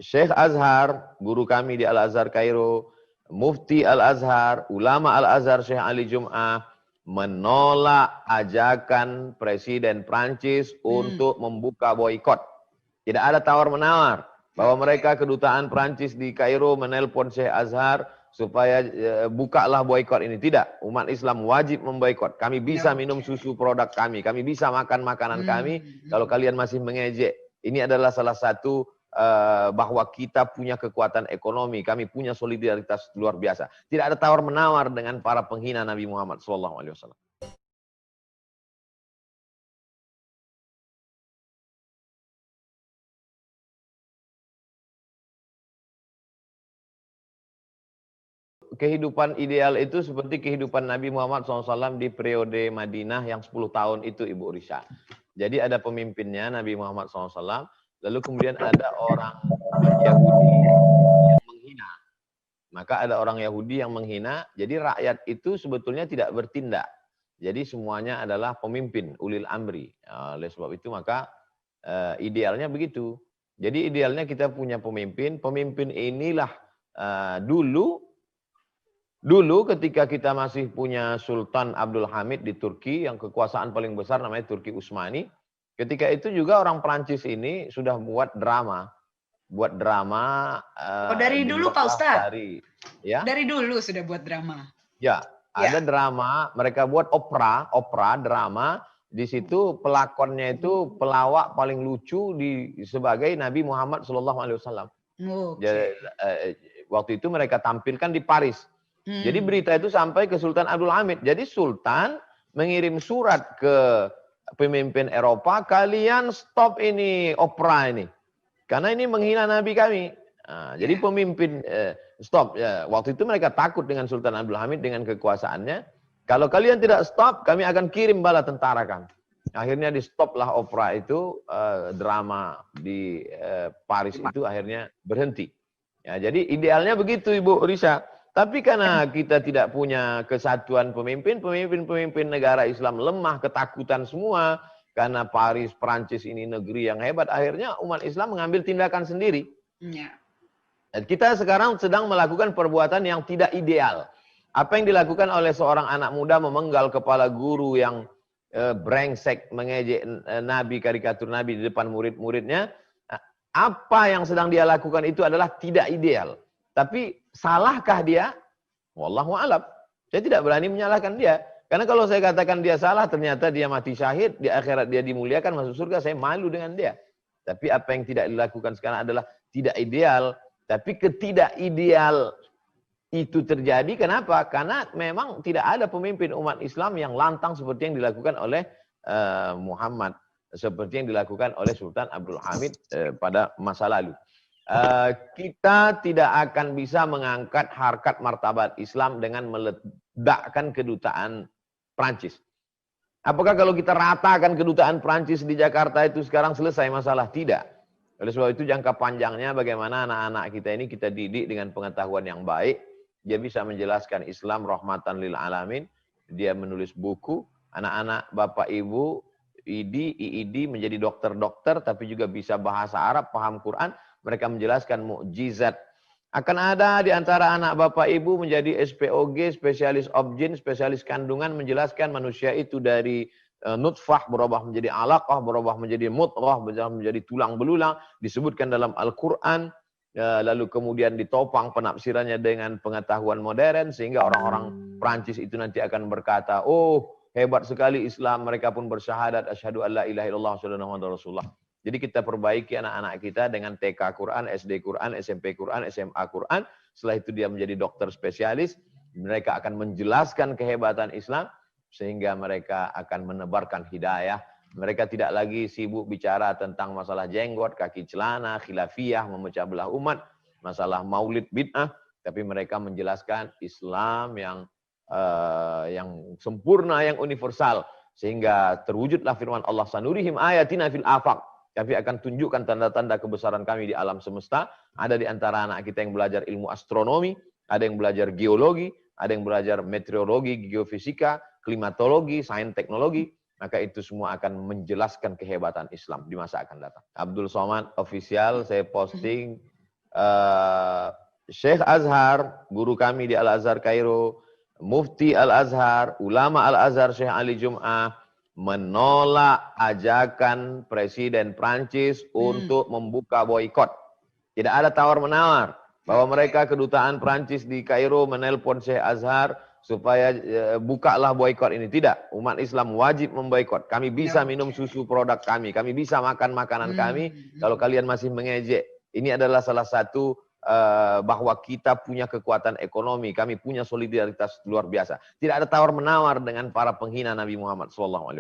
Syekh Azhar, guru kami di Al-Azhar Kairo, Mufti Al-Azhar, ulama Al-Azhar Syekh Ali Jum'ah, menolak ajakan Presiden Prancis untuk membuka boikot. Tidak ada tawar-menawar bahwa mereka kedutaan Prancis di Kairo menelpon Syekh Azhar supaya bukalah boikot ini. Tidak, umat Islam wajib memboikot. Kami bisa minum susu produk kami bisa makan makanan kami kalau kalian masih mengejek. Ini adalah salah satu bahwa kita punya kekuatan ekonomi, kami punya solidaritas luar biasa. Tidak ada tawar-menawar dengan para penghina Nabi Muhammad SAW. Kehidupan ideal itu seperti kehidupan Nabi Muhammad SAW di periode Madinah yang 10 tahun itu, Ibu Risha. Jadi ada pemimpinnya Nabi Muhammad SAW, lalu kemudian ada orang Yahudi yang menghina. Maka ada orang Yahudi yang menghina, jadi rakyat itu sebetulnya tidak bertindak. Jadi semuanya adalah pemimpin, ulil amri. Oleh sebab itu maka idealnya begitu. Jadi idealnya kita punya pemimpin, pemimpin inilah Dulu ketika kita masih punya Sultan Abdul Hamid di Turki, yang kekuasaan paling besar namanya Turki Utsmani, ketika itu juga orang Prancis ini sudah buat drama. Dari dulu Pak Ustadz? Ya? Dari dulu sudah buat drama? Ya, ada drama, mereka buat opera, drama. Di situ pelakonnya itu pelawak paling lucu sebagai Nabi Muhammad SAW. Waktu itu mereka tampilkan di Paris. Jadi berita itu sampai ke Sultan Abdul Hamid. Jadi Sultan mengirim surat ke pemimpin Eropa, kalian stop ini opera ini. Karena ini menghina Nabi kami. Jadi pemimpin stop. Waktu itu mereka takut dengan Sultan Abdul Hamid dengan kekuasaannya. Kalau kalian tidak stop, kami akan kirim bala tentara kami. Akhirnya di stoplah opera itu, drama di Paris itu akhirnya berhenti. Ya, jadi idealnya begitu Ibu Risha. Tapi karena kita tidak punya kesatuan pemimpin negara Islam lemah, ketakutan semua. Karena Paris, Prancis ini negeri yang hebat, akhirnya umat Islam mengambil tindakan sendiri. Dan kita sekarang sedang melakukan perbuatan yang tidak ideal. Apa yang dilakukan oleh seorang anak muda memenggal kepala guru yang brengsek, mengejek Nabi, karikatur Nabi di depan murid-muridnya. Apa yang sedang dia lakukan itu adalah tidak ideal. Tapi salahkah dia? Wallahu a'lam. Saya tidak berani menyalahkan dia. Karena kalau saya katakan dia salah, ternyata dia mati syahid, di akhirat dia dimuliakan, masuk surga, saya malu dengan dia. Tapi apa yang tidak dilakukan sekarang adalah tidak ideal. Tapi ketidakideal itu terjadi, kenapa? Karena memang tidak ada pemimpin umat Islam yang lantang seperti yang dilakukan oleh Muhammad. Seperti yang dilakukan oleh Sultan Abdul Hamid pada masa lalu. Kita tidak akan bisa mengangkat harkat martabat Islam dengan meledakkan kedutaan Prancis. Apakah kalau kita ratakan kedutaan Prancis di Jakarta itu sekarang selesai masalah? Tidak. Oleh sebab itu jangka panjangnya bagaimana anak-anak kita ini kita didik dengan pengetahuan yang baik. Dia bisa menjelaskan Islam rahmatan lil alamin. Dia menulis buku. Anak-anak Bapak Ibu, IID menjadi dokter-dokter tapi juga bisa bahasa Arab, paham Quran. Mereka menjelaskan mukjizat. Akan ada di antara anak Bapak Ibu menjadi SPOG, spesialis objin, spesialis kandungan, menjelaskan manusia itu dari nutfah berubah menjadi alaqah, berubah menjadi mudghah, berubah menjadi tulang belulang, disebutkan dalam Al-Quran, lalu kemudian ditopang penafsirannya dengan pengetahuan modern, sehingga orang-orang Prancis itu nanti akan berkata, oh hebat sekali Islam, mereka pun bersyahadat, asyhadu an la ilaha illallah, asyhadu anna muhammadar rasulullah. Jadi kita perbaiki anak-anak kita dengan TK Quran, SD Quran, SMP Quran, SMA Quran. Setelah itu dia menjadi dokter spesialis. Mereka akan menjelaskan kehebatan Islam. Sehingga mereka akan menebarkan hidayah. Mereka tidak lagi sibuk bicara tentang masalah jenggot, kaki celana, khilafiyah, memecah belah umat. Masalah maulid bid'ah. Tapi mereka menjelaskan Islam yang sempurna, yang universal. Sehingga terwujudlah firman Allah, sanurihim ayatina fil afaq. Kami akan tunjukkan tanda-tanda kebesaran kami di alam semesta. Ada di antara anak kita yang belajar ilmu astronomi, ada yang belajar geologi, ada yang belajar meteorologi, geofisika, klimatologi, sains teknologi. Maka itu semua akan menjelaskan kehebatan Islam di masa akan datang. Abdul Somad official, saya posting Syekh Azhar, guru kami di Al-Azhar Kairo, Mufti Al-Azhar, ulama Al-Azhar Syekh Ali Jum'ah, menolak ajakan Presiden Prancis untuk membuka boikot. Tidak ada tawar-menawar bahwa mereka kedutaan Prancis di Kairo menelpon Syekh Azhar supaya bukalah boikot ini. Tidak, umat Islam wajib memboikot. Kami bisa minum susu produk kami bisa makan makanan kami kalau kalian masih mengejek. Ini adalah salah satu bahwa kita punya kekuatan ekonomi, kami punya solidaritas luar biasa. Tidak ada tawar-menawar dengan para penghina Nabi Muhammad SAW.